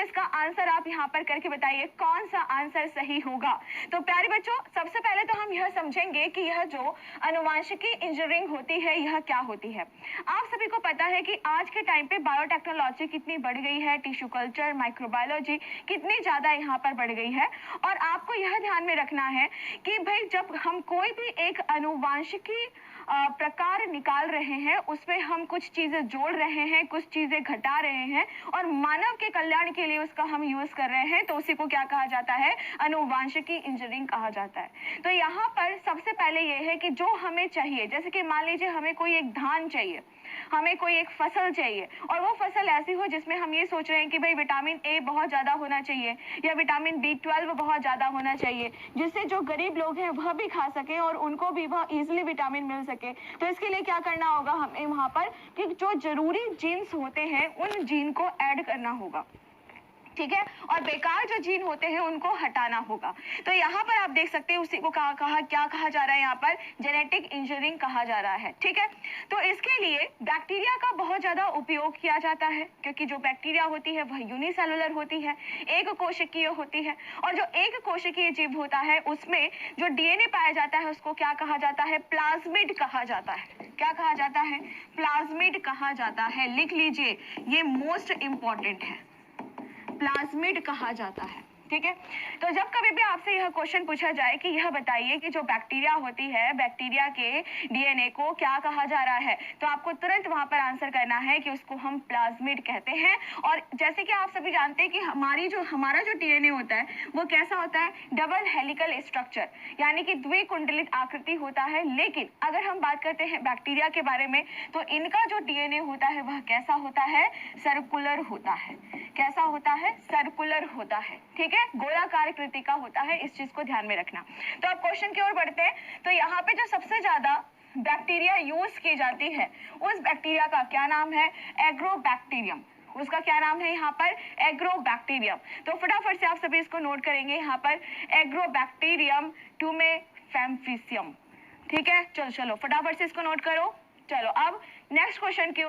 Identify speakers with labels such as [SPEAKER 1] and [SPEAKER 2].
[SPEAKER 1] से इसका आंसर आप यहाँ पर करके बताइए कौन सा आंसर सही होगा। तो प्यारे बच्चों, सबसे पहले तो हम यह समझेंगे कि यह जो अनुवांशिकी इंजीनियरिंग होती है यह क्या होती है। आप सभी को पता है कि आज के टाइम पे बायोटेक्नोलॉजी कितनी बढ़ गई है, टिश्यू कल्चर, माइक्रोबायोलॉजी कितनी ज्यादा यहाँ पर बढ़ गई है। और आपको यह ध्यान में रखना है कि भाई जब हम कोई भी एक अनुवांशिकी प्रकार निकाल रहे हैं उसमें हम कुछ चीजें जोड़ रहे हैं, कुछ चीजें घटा रहे हैं और मानव के कल्याण के लिए उसका हम यूज कर रहे हैं, तो उसी को क्या कहा जाता है, अनुवांशिकी इंजीनियरिंग कहा जाता है। तो यहाँ पर सबसे पहले यह है कि जो हमें चाहिए, जैसे कि मान लीजिए हमें कोई एक धान चाहिए, हमें कोई एक फसल चाहिए और वो फसल ऐसी हो जिसमें हम ये सोच रहे हैं कि भाई विटामिन ए बहुत ज्यादा होना चाहिए या विटामिन बी12 बहुत ज्यादा होना चाहिए, जिससे जो गरीब लोग हैं वह भी खा सके और उनको भी वह इजिली विटामिन मिल सके। तो इसके लिए क्या करना होगा, हमें वहां पर कि जो जरूरी जीन्स होते हैं उन जीन को ऐड करना होगा, ठीक है, और बेकार जो जीन होते हैं उनको हटाना होगा। तो यहाँ पर आप देख सकते हैं उसी को क्या कहा जा रहा है, यहाँ पर जेनेटिक इंजीनियरिंग कहा जा रहा है, ठीक है। तो इसके लिए बैक्टीरिया का बहुत ज्यादा उपयोग किया जाता है, क्योंकि जो बैक्टीरिया होती है वह यूनिसेलुलर होती है, एक कोशिकीय होती है, और जो एक कोशिकीय जीव होता है उसमें जो डीएनए पाया जाता है उसको क्या कहा जाता है, प्लाज्मिड कहा जाता है। क्या कहा जाता है, प्लाज्मिड कहा जाता है। लिख लीजिए, ये मोस्ट इंपॉर्टेंट है, प्लाज्मिड कहा जाता है, ठीक है। तो जब कभी भी आपसे यह क्वेश्चन पूछा जाए कि यह बताइए कि जो बैक्टीरिया होती है, बैक्टीरिया के डीएनए को क्या कहा जा रहा है, तो आपको तुरंत वहां पर आंसर करना है कि उसको हम प्लाज्मिड कहते हैं। और जैसे कि आप सभी जानते हैं कि हमारा जो डीएनए होता है वो कैसा होता है, डबल हेलिकल स्ट्रक्चर, यानी कि द्विकुंडलित आकृति होता है। लेकिन अगर हम बात करते हैं बैक्टीरिया के बारे में तो इनका जो डीएनए होता है वह कैसा होता है, सर्कुलर होता है। कैसा होता है, सर्कुलर होता है, ठीक है, गोलाकार आकृति का होता है। इस चीज को ध्यान में रखना। तो अब क्वेश्चन की ओर बढ़ते हैं। तो यहाँ पे जो सबसे ज्यादा बैक्टीरिया यूज की जाती है उस बैक्टीरिया का क्या नाम है, एग्रोबैक्टीरियम। उसका क्या नाम है यहाँ पर, एग्रोबैक्टीरियम। तो फटाफट से आप सभी इसको नोट करेंगे यहाँ पर, एग्रोबैक्टीरियम टुमेफैम्फिसियम, ठीक है। चलो फटाफट से इसको नोट करो। चलो अब नेक्स्ट क्वेश्चन की